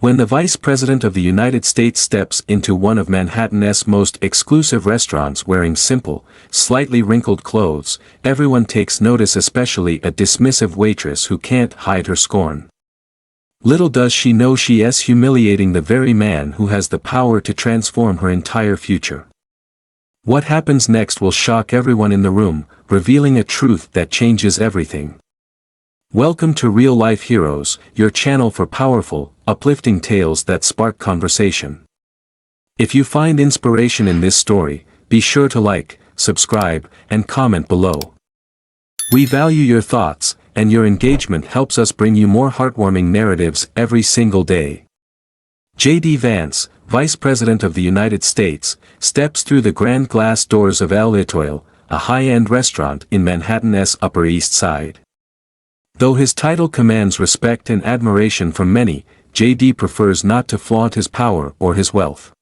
When the Vice President of the United States steps into one of Manhattan's most exclusive restaurants wearing simple, slightly wrinkled clothes, everyone takes notice, especially a dismissive waitress who can't hide her scorn. Little does she know she is humiliating the very man who has the power to transform her entire future. What happens next will shock everyone in the room, revealing a truth that changes everything. Welcome to Real Life Heroes, your channel for powerful, uplifting tales that spark conversation. If you find inspiration in this story, be sure to like, subscribe, and comment below. We value your thoughts, and your engagement helps us bring you more heartwarming narratives every single day. JD Vance, Vice President of the United States, steps through the grand glass doors of l'Etoile, a high-end restaurant in Manhattan's Upper East Side. Though his title commands respect and admiration from many, JD prefers not to flaunt his power or his wealth.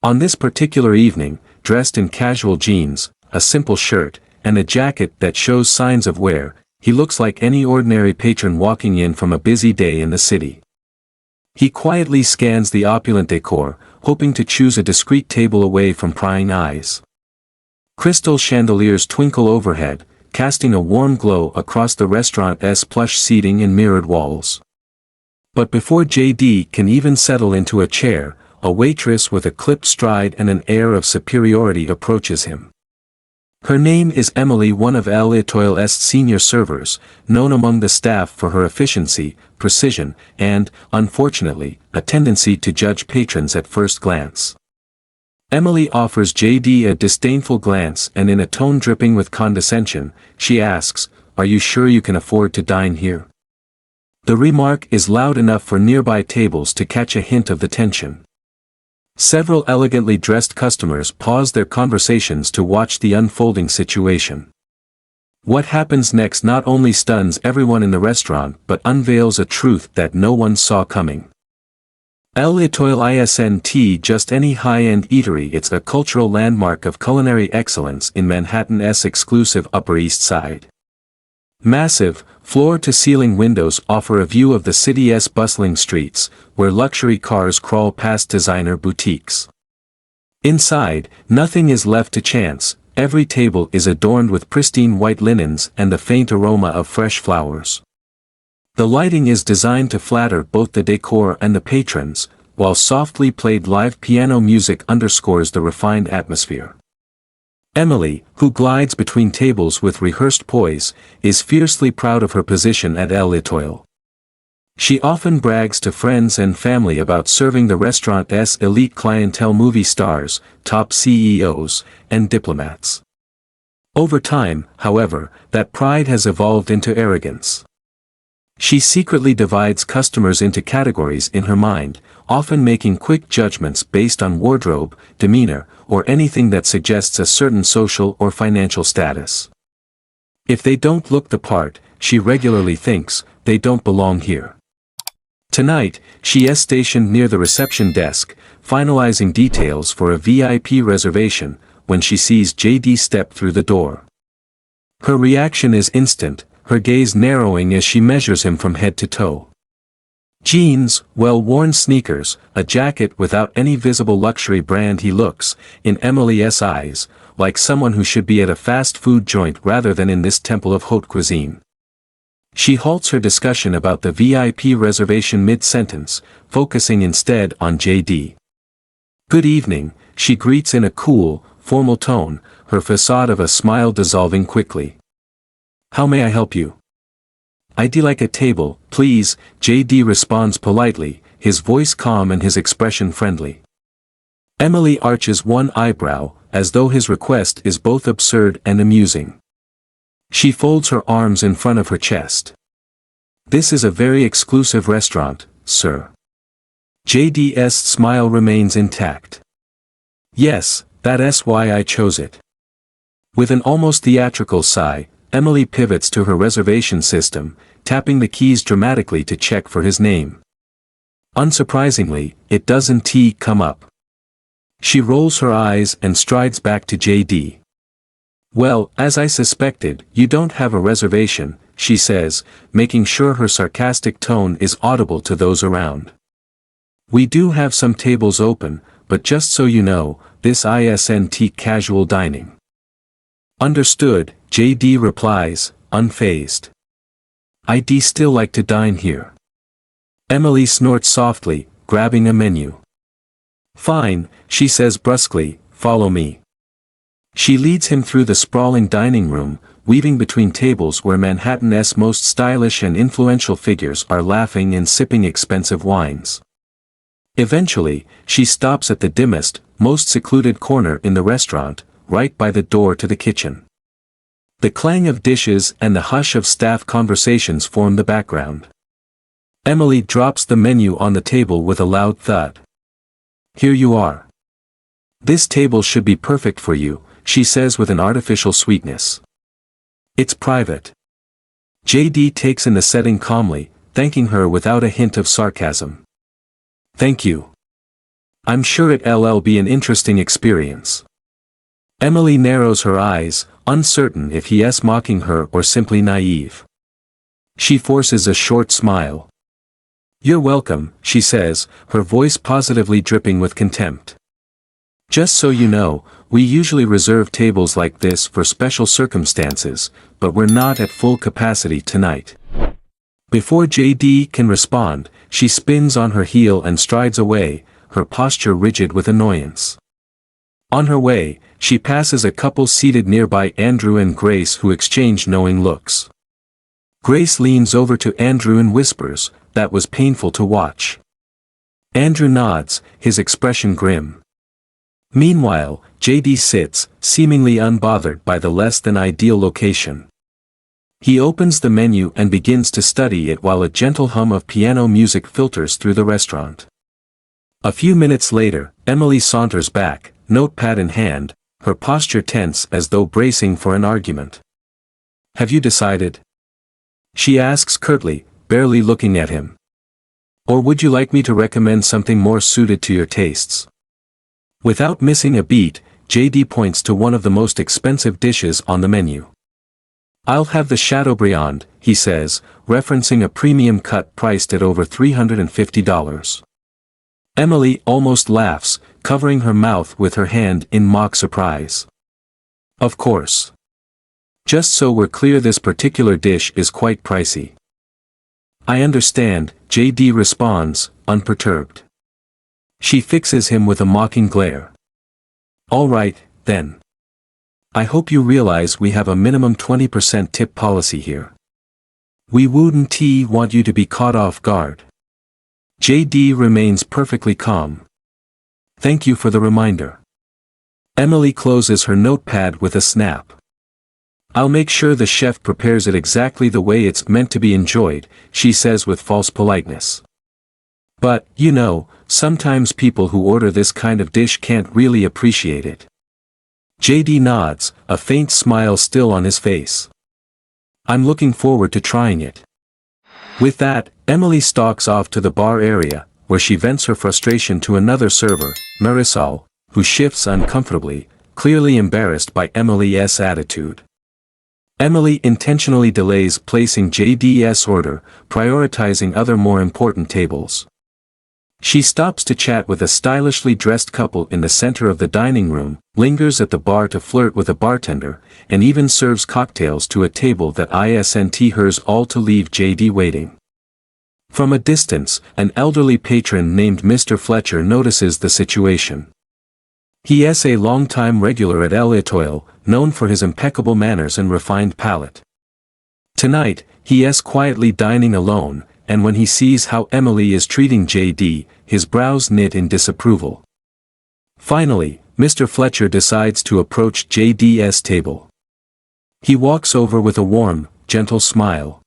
On this particular evening, dressed in casual jeans, a simple shirt, and a jacket that shows signs of wear, he looks like any ordinary patron walking in from a busy day in the city. He quietly scans the opulent decor, hoping to choose a discreet table away from prying eyes. Crystal chandeliers twinkle overhead, casting a warm glow across the restaurant's plush seating and mirrored walls. But before JD can even settle into a chair, a waitress with a clipped stride and an air of superiority approaches him. Her name is Emily, one of l'Etoile's senior servers, known among the staff for her efficiency, precision, and, unfortunately, a tendency to judge patrons at first glance. Emily offers JD a disdainful glance, and in a tone dripping with condescension, she asks, "Are you sure you can afford to dine here?" The remark is loud enough for nearby tables to catch a hint of the tension. Several elegantly dressed customers pause their conversations to watch the unfolding situation. What happens next not only stuns everyone in the restaurant but unveils a truth that no one saw coming. L'Etoile isn't just any high-end eatery, it's a cultural landmark of culinary excellence in Manhattan's exclusive Upper East Side. Massive, floor-to-ceiling windows offer a view of the city's bustling streets, where luxury cars crawl past designer boutiques. Inside, nothing is left to chance, every table is adorned with pristine white linens and the faint aroma of fresh flowers. The lighting is designed to flatter both the decor and the patrons, while softly played live piano music underscores the refined atmosphere. Emily, who glides between tables with rehearsed poise, is fiercely proud of her position at l'Etoile. She often brags to friends and family about serving the restaurant's elite clientele, movie stars, top CEOs, and diplomats. Over time, however, that pride has evolved into arrogance. She secretly divides customers into categories in her mind, often making quick judgments based on wardrobe, demeanor, or anything that suggests a certain social or financial status. If they don't look the part, she regularly thinks, they don't belong here. Tonight, she is stationed near the reception desk, finalizing details for a VIP reservation, when she sees JD step through the door. Her reaction is instant, her gaze narrowing as she measures him from head to toe. Jeans, well-worn sneakers, a jacket without any visible luxury brand, he looks, in Emily's eyes, like someone who should be at a fast food joint rather than in this temple of haute cuisine. She halts her discussion about the VIP reservation mid-sentence, focusing instead on JD. "Good evening," she greets in a cool, formal tone, her facade of a smile dissolving quickly. "How may I help you?" "I'd like a table, please," JD responds politely, his voice calm and his expression friendly. Emily arches one eyebrow, as though his request is both absurd and amusing. She folds her arms in front of her chest. "This is a very exclusive restaurant, sir." JD's smile remains intact. "Yes, that's why I chose it." With an almost theatrical sigh, Emily pivots to her reservation system, tapping the keys dramatically to check for his name. Unsurprisingly, it doesn't come up. She rolls her eyes and strides back to JD. "Well, as I suspected, you don't have a reservation," she says, making sure her sarcastic tone is audible to those around. We do have some tables open, but just so you know, this isn't casual dining. Understood, JD replies, unfazed. I'd still like to dine here. Emily snorts softly, grabbing a menu. Fine, she says brusquely, follow me. She leads him through the sprawling dining room, weaving between tables where Manhattan's most stylish and influential figures are laughing and sipping expensive wines. Eventually, she stops at the dimmest, most secluded corner in the restaurant, right by the door to the kitchen. The clang of dishes and the hush of staff conversations form the background. Emily drops the menu on the table with a loud thud. Here you are. This table should be perfect for you, she says with an artificial sweetness. It's private. JD takes in the setting calmly, thanking her without a hint of sarcasm. Thank you. I'm sure it'll be an interesting experience. Emily narrows her eyes, uncertain if he's mocking her or simply naive. She forces a short smile. You're welcome, she says, her voice positively dripping with contempt. Just so you know, we usually reserve tables like this for special circumstances, but we're not at full capacity tonight. Before JD can respond, she spins on her heel and strides away, her posture rigid with annoyance. On her way, she passes a couple seated nearby, Andrew and Grace, who exchange knowing looks. Grace leans over to Andrew and whispers, "That was painful to watch." Andrew nods, his expression grim. Meanwhile, JD sits, seemingly unbothered by the less-than-ideal location. He opens the menu and begins to study it while a gentle hum of piano music filters through the restaurant. A few minutes later, Emily saunters back, notepad in hand, her posture tense as though bracing for an argument. Have you decided? She asks curtly, barely looking at him. Or would you like me to recommend something more suited to your tastes? Without missing a beat, JD points to one of the most expensive dishes on the menu. I'll have the Chateaubriand, he says, referencing a premium cut priced at over $350. Emily almost laughs, covering her mouth with her hand in mock surprise. Of course. Just so we're clear, this particular dish is quite pricey. I understand, JD responds, unperturbed. She fixes him with a mocking glare. All right, then. I hope you realize we have a minimum 20% tip policy here. We wouldn't want you to be caught off guard. JD remains perfectly calm. Thank you for the reminder. Emily closes her notepad with a snap. I'll make sure the chef prepares it exactly the way it's meant to be enjoyed, she says with false politeness. But, you know, sometimes people who order this kind of dish can't really appreciate it. JD nods, a faint smile still on his face. I'm looking forward to trying it. With that, Emily stalks off to the bar area, where she vents her frustration to another server, Marisol, who shifts uncomfortably, clearly embarrassed by Emily's attitude. Emily intentionally delays placing JD's order, prioritizing other more important tables. She stops to chat with a stylishly dressed couple in the center of the dining room, lingers at the bar to flirt with a bartender, and even serves cocktails to a table that isn't hers, all to leave JD waiting. From a distance, an elderly patron named Mr. Fletcher notices the situation. He is a longtime regular at El Etoile, known for his impeccable manners and refined palate. Tonight, he is quietly dining alone, and when he sees how Emily is treating JD, his brows knit in disapproval. Finally, Mr. Fletcher decides to approach JD's table. He walks over with a warm, gentle smile.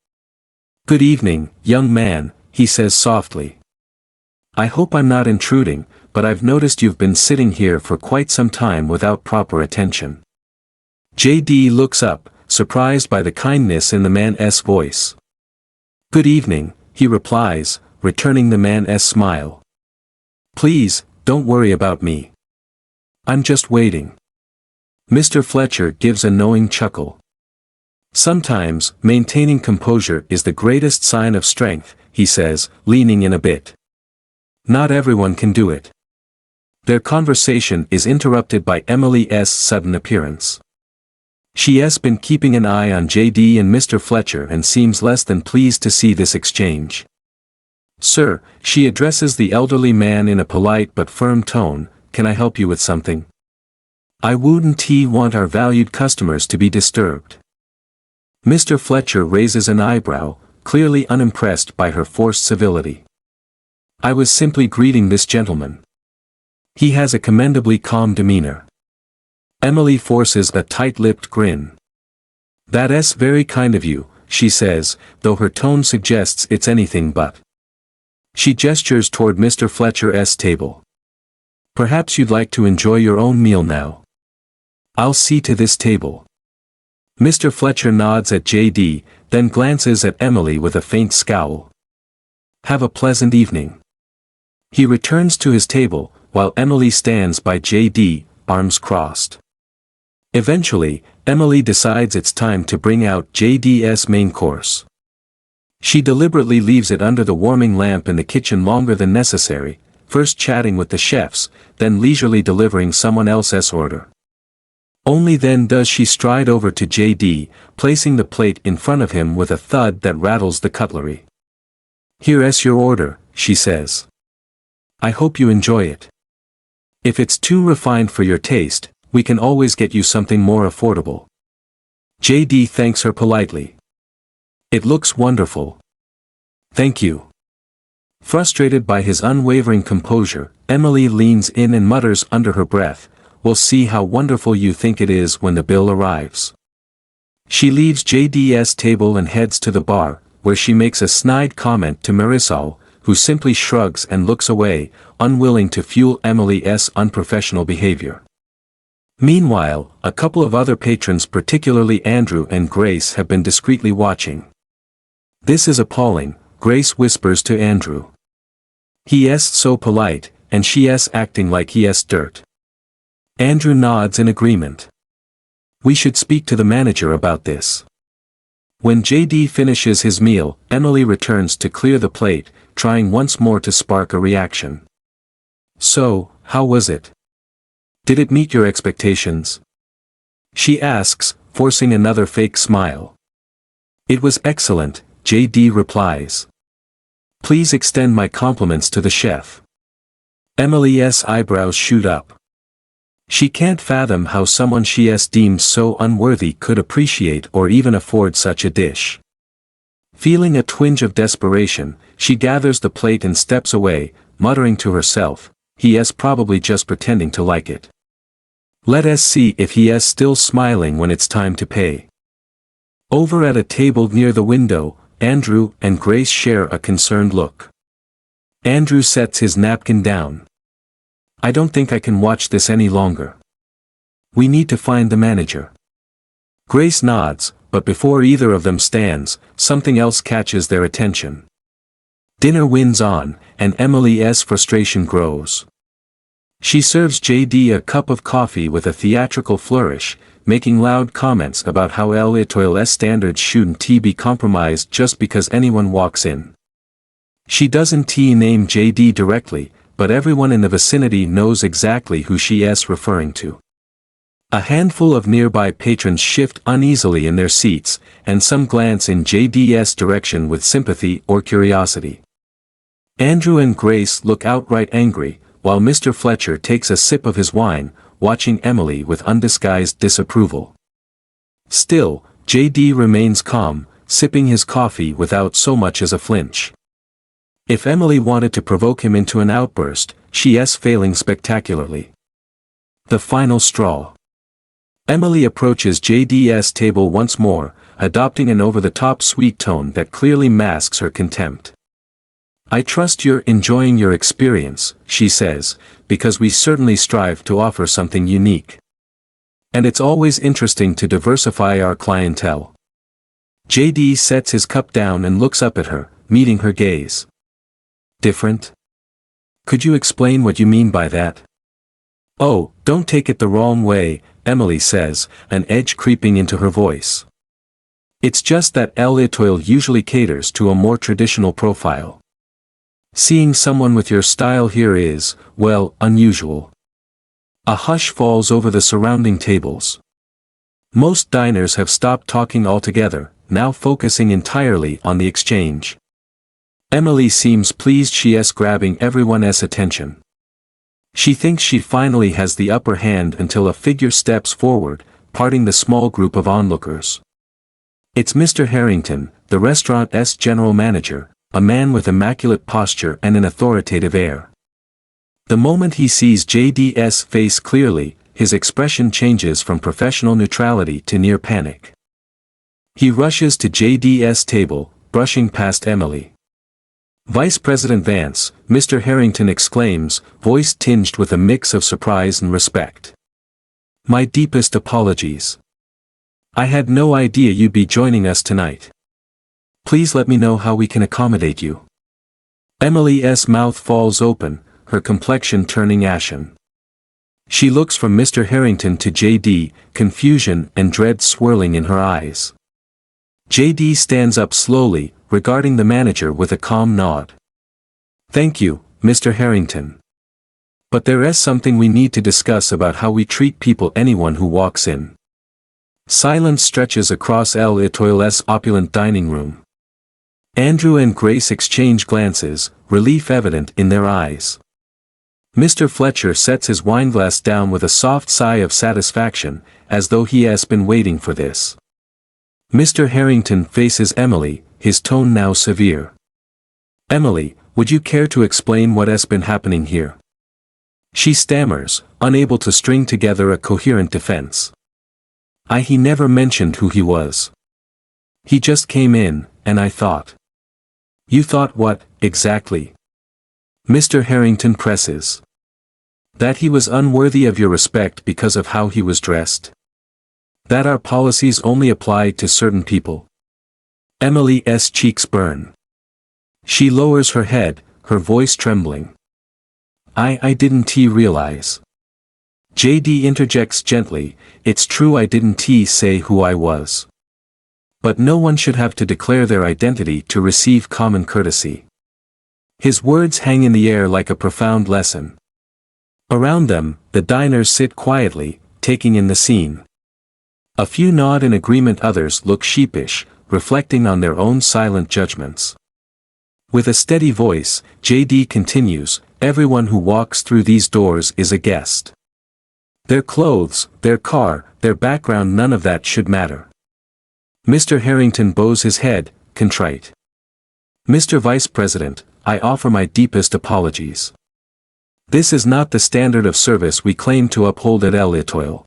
Good evening, young man, he says softly. I hope I'm not intruding, but I've noticed you've been sitting here for quite some time without proper attention. JD looks up, surprised by the kindness in the man's voice. Good evening, he replies, returning the man's smile. Please, don't worry about me. I'm just waiting. Mr. Fletcher gives a knowing chuckle. Sometimes, maintaining composure is the greatest sign of strength, he says, leaning in a bit. Not everyone can do it. Their conversation is interrupted by Emily's sudden appearance. She has been keeping an eye on JD and Mr. Fletcher and seems less than pleased to see this exchange. "Sir," she addresses the elderly man in a polite but firm tone, "can I help you with something? I wouldn't want our valued customers to be disturbed." Mr. Fletcher raises an eyebrow, clearly unimpressed by her forced civility. "I was simply greeting this gentleman. He has a commendably calm demeanor." Emily forces a tight-lipped grin. "That's very kind of you," she says, though her tone suggests it's anything but. She gestures toward Mr. Fletcher's table. "Perhaps you'd like to enjoy your own meal now. I'll see to this table." Mr. Fletcher nods at JD, then glances at Emily with a faint scowl. "Have a pleasant evening." He returns to his table, while Emily stands by JD, arms crossed. Eventually, Emily decides it's time to bring out JD's main course. She deliberately leaves it under the warming lamp in the kitchen longer than necessary, first chatting with the chefs, then leisurely delivering someone else's order. Only then does she stride over to JD, placing the plate in front of him with a thud that rattles the cutlery. "Here's your order," she says. "I hope you enjoy it. If it's too refined for your taste, we can always get you something more affordable." JD thanks her politely. "It looks wonderful." "Thank you." Frustrated by his unwavering composure, Emily leans in and mutters under her breath, "We'll see how wonderful you think it is when the bill arrives." She leaves JD's table and heads to the bar, where she makes a snide comment to Marisol, who simply shrugs and looks away, unwilling to fuel Emily's unprofessional behavior. Meanwhile, a couple of other patrons, particularly Andrew and Grace, have been discreetly watching. "This is appalling," Grace whispers to Andrew. "He's so polite, and she's acting like he's dirt." Andrew nods in agreement. "We should speak to the manager about this." When JD finishes his meal, Emily returns to clear the plate, trying once more to spark a reaction. "So, how was it? Did it meet your expectations?" she asks, forcing another fake smile. "It was excellent," JD replies. "Please extend my compliments to the chef." Emily's eyebrows shoot up. She can't fathom how someone she's deemed so unworthy could appreciate or even afford such a dish. Feeling a twinge of desperation, she gathers the plate and steps away, muttering to herself, "He is probably just pretending to like it. Let us see if he is still smiling when it's time to pay." Over at a table near the window, Andrew and Grace share a concerned look. Andrew sets his napkin down. "I don't think I can watch this any longer. We need to find the manager." Grace nods, but before either of them stands, something else catches their attention. Dinner winds on, and Emily's frustration grows. She serves JD a cup of coffee with a theatrical flourish, making loud comments about how l'Etoile's standards shouldn't be compromised just because anyone walks in. She doesn't name JD directly, but everyone in the vicinity knows exactly who she is referring to. A handful of nearby patrons shift uneasily in their seats, and some glance in JD's direction with sympathy or curiosity. Andrew and Grace look outright angry, while Mr. Fletcher takes a sip of his wine, watching Emily with undisguised disapproval. Still, JD remains calm, sipping his coffee without so much as a flinch. If Emily wanted to provoke him into an outburst, she is failing spectacularly. The final straw. Emily approaches JD's table once more, adopting an over-the-top sweet tone that clearly masks her contempt. "I trust you're enjoying your experience," she says, "because we certainly strive to offer something unique. And it's always interesting to diversify our clientele." JD sets his cup down and looks up at her, meeting her gaze. "Different? Could you explain what you mean by that?" "Oh, don't take it the wrong way," Emily says, an edge creeping into her voice. "It's just that l'Etoile usually caters to a more traditional profile. Seeing someone with your style here is, well, unusual. A hush falls over the surrounding tables. Most diners have stopped talking altogether, now focusing entirely on the exchange. Emily seems pleased she's grabbing everyone's attention. She thinks she finally has the upper hand until a figure steps forward, parting the small group of onlookers. It's Mr. Harrington, the restaurant's general manager, a man with immaculate posture and an authoritative air. The moment he sees JD's face clearly, his expression changes from professional neutrality to near panic. He rushes to JD's table, brushing past Emily. "Vice President Vance," Mr. Harrington exclaims, voice tinged with a mix of surprise and respect. "My deepest apologies. I had no idea you'd be joining us tonight. Please let me know how we can accommodate you." Emily's mouth falls open, her complexion turning ashen. She looks from Mr. Harrington to JD, confusion and dread swirling in her eyes. JD stands up slowly, regarding the manager with a calm nod. "Thank you, Mr. Harrington. But there is something we need to discuss about how we treat anyone who walks in." Silence stretches across L'Etoile's opulent dining room. Andrew and Grace exchange glances, relief evident in their eyes. Mr. Fletcher sets his wineglass down with a soft sigh of satisfaction, as though he has been waiting for this. Mr. Harrington faces Emily, his tone now severe. "Emily, would you care to explain what has been happening here?" She stammers, unable to string together a coherent defense. He never mentioned who he was. He just came in, and I thought." "You thought what, exactly?" Mr. Harrington presses. "That he was unworthy of your respect because of how he was dressed. That our policies only applied to certain people." Emily's cheeks burn. She lowers her head, her voice trembling. I didn't realize." JD interjects gently, "It's true I didn't say who I was. But no one should have to declare their identity to receive common courtesy." His words hang in the air like a profound lesson. Around them, the diners sit quietly, taking in the scene. A few nod in agreement, others look sheepish, reflecting on their own silent judgments. With a steady voice, JD continues, "Everyone who walks through these doors is a guest. Their clothes, their car, their background, none of that should matter." Mr. Harrington bows his head, contrite. "Mr. Vice President, I offer my deepest apologies. This is not the standard of service we claim to uphold at L'Etoile."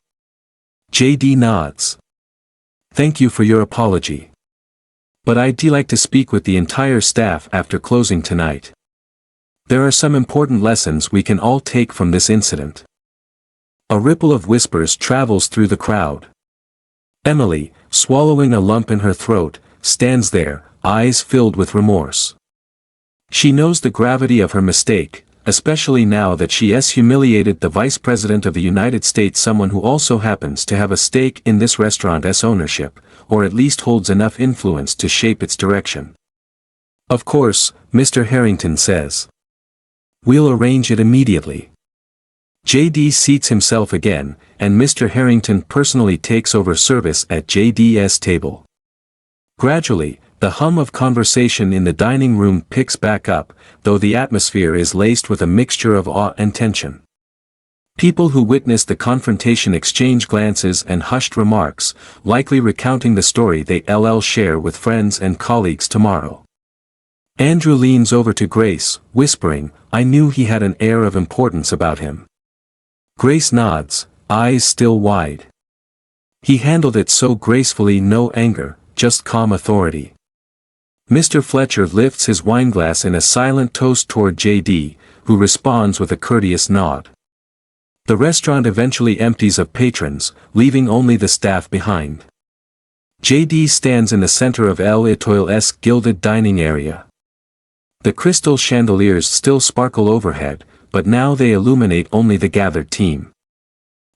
JD nods. "Thank you for your apology. But I'd like to speak with the entire staff after closing tonight. There are some important lessons we can all take from this incident." A ripple of whispers travels through the crowd. Emily, swallowing a lump in her throat, stands there, eyes filled with remorse. She knows the gravity of her mistake, especially now that she has humiliated the Vice President of the United States, someone who also happens to have a stake in this restaurant's ownership, or at least holds enough influence to shape its direction. "Of course," Mr. Harrington says. "We'll arrange it immediately." JD seats himself again, and Mr. Harrington personally takes over service at JD's table. Gradually, the hum of conversation in the dining room picks back up, though the atmosphere is laced with a mixture of awe and tension. People who witness the confrontation exchange glances and hushed remarks, likely recounting the story they'll share with friends and colleagues tomorrow. Andrew leans over to Grace, whispering, "I knew he had an air of importance about him." Grace nods, eyes still wide. "He handled it so gracefully, no anger, just calm authority." Mr. Fletcher lifts his wineglass in a silent toast toward JD, who responds with a courteous nod. The restaurant eventually empties of patrons, leaving only the staff behind. JD stands in the center of L'Etoile's gilded dining area. The crystal chandeliers still sparkle overhead, but now they illuminate only the gathered team.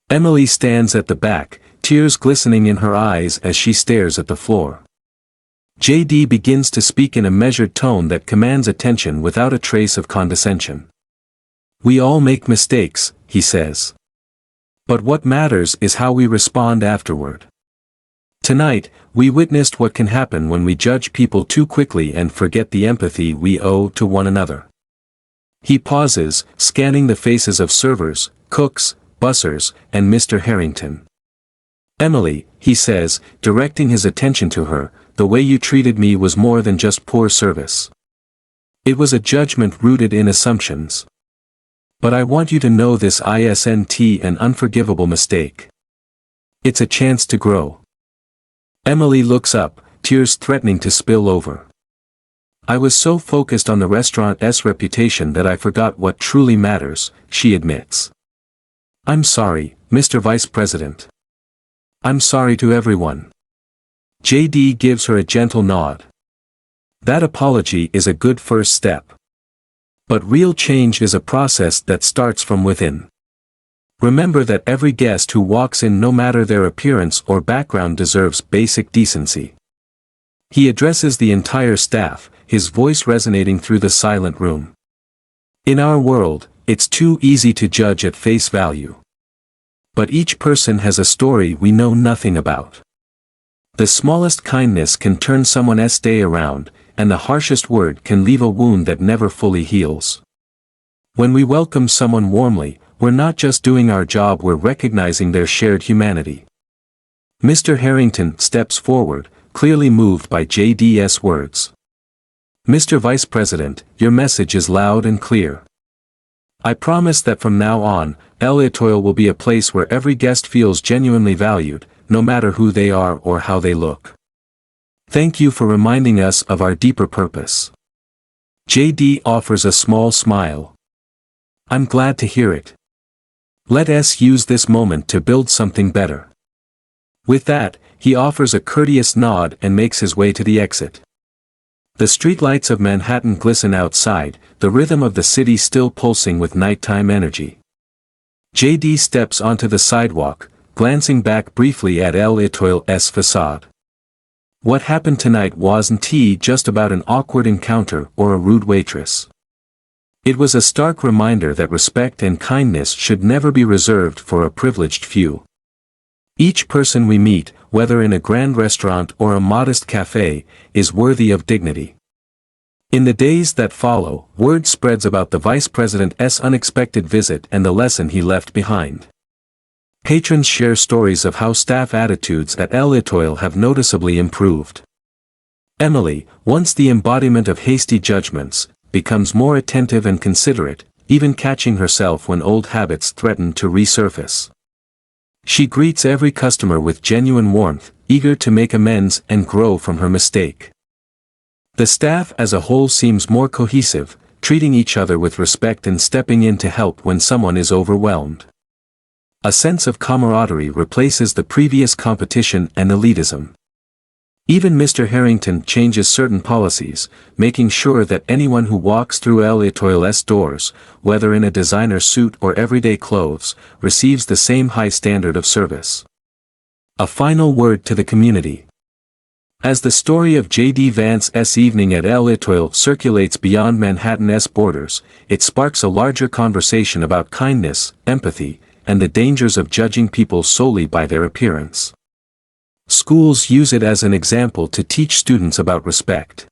Emily stands at the back, tears glistening in her eyes as she stares at the floor. JD begins to speak in a measured tone that commands attention without a trace of condescension. We all make mistakes, he says. But what matters is how we respond afterward. Tonight, we witnessed what can happen when we judge people too quickly and forget the empathy we owe to one another. He pauses, scanning the faces of servers, cooks, bussers, and Mr. Harrington. Emily, he says, directing his attention to her, the way you treated me was more than just poor service. It was a judgment rooted in assumptions. But I want you to know this isn't an unforgivable mistake. It's a chance to grow. Emily looks up, tears threatening to spill over. I was so focused on the restaurant's reputation that I forgot what truly matters, she admits. I'm sorry, Mr. Vice President. I'm sorry to everyone. JD gives her a gentle nod. That apology is a good first step. But real change is a process that starts from within. Remember that every guest who walks in, no matter their appearance or background, deserves basic decency. He addresses the entire staff, his voice resonating through the silent room. In our world, it's too easy to judge at face value. But each person has a story we know nothing about. The smallest kindness can turn someone's day around, and the harshest word can leave a wound that never fully heals. When we welcome someone warmly, we're not just doing our job, we're recognizing their shared humanity. Mr. Harrington steps forward, clearly moved by JD's words. Mr. Vice President, your message is loud and clear. I promise that from now on, L'Etoile will be a place where every guest feels genuinely valued, no matter who they are or how they look. Thank you for reminding us of our deeper purpose. JD offers a small smile. I'm glad to hear it. Let us use this moment to build something better. With that, he offers a courteous nod and makes his way to the exit. The streetlights of Manhattan glisten outside, the rhythm of the city still pulsing with nighttime energy. JD steps onto the sidewalk, glancing back briefly at L'Etoile's facade. What happened tonight wasn't just about an awkward encounter or a rude waitress. It was a stark reminder that respect and kindness should never be reserved for a privileged few. Each person we meet, whether in a grand restaurant or a modest cafe, is worthy of dignity. In the days that follow, word spreads about the Vice President's unexpected visit and the lesson he left behind. Patrons share stories of how staff attitudes at L'Etoile have noticeably improved. Emily, once the embodiment of hasty judgments, becomes more attentive and considerate, even catching herself when old habits threaten to resurface. She greets every customer with genuine warmth, eager to make amends and grow from her mistake. The staff as a whole seems more cohesive, treating each other with respect and stepping in to help when someone is overwhelmed. A sense of camaraderie replaces the previous competition and elitism. Even Mr. Harrington changes certain policies, making sure that anyone who walks through L'Etoile's doors, whether in a designer suit or everyday clothes, receives the same high standard of service. A final word to the community. As the story of JD Vance's evening at L'Etoile circulates beyond Manhattan's borders, it sparks a larger conversation about kindness, empathy, and the dangers of judging people solely by their appearance. Schools use it as an example to teach students about respect.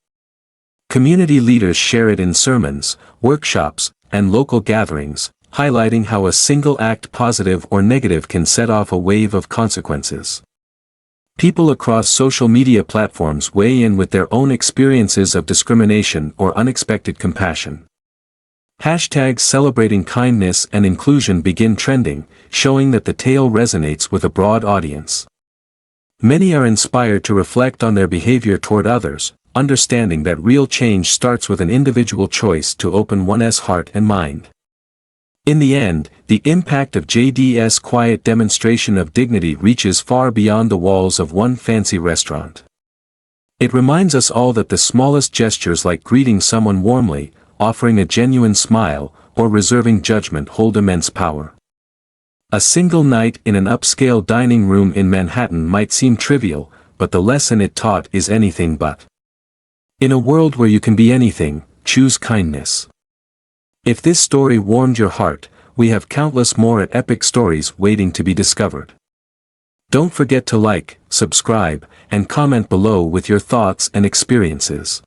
Community leaders share it in sermons, workshops, and local gatherings, highlighting how a single act, positive or negative, can set off a wave of consequences. People across social media platforms weigh in with their own experiences of discrimination or unexpected compassion. Hashtags celebrating kindness and inclusion begin trending, showing that the tale resonates with a broad audience. Many are inspired to reflect on their behavior toward others, understanding that real change starts with an individual choice to open one's heart and mind. In the end, the impact of JD's quiet demonstration of dignity reaches far beyond the walls of one fancy restaurant. It reminds us all that the smallest gestures, like greeting someone warmly, offering a genuine smile, or reserving judgment, hold immense power. A single night in an upscale dining room in Manhattan might seem trivial, but the lesson it taught is anything but. In a world where you can be anything, choose kindness. If this story warmed your heart, we have countless more epic stories waiting to be discovered. Don't forget to like, subscribe, and comment below with your thoughts and experiences.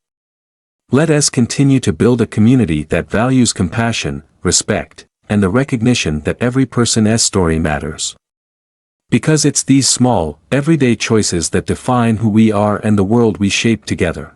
Let us continue to build a community that values compassion, respect, and the recognition that every person's story matters. Because it's these small, everyday choices that define who we are and the world we shape together.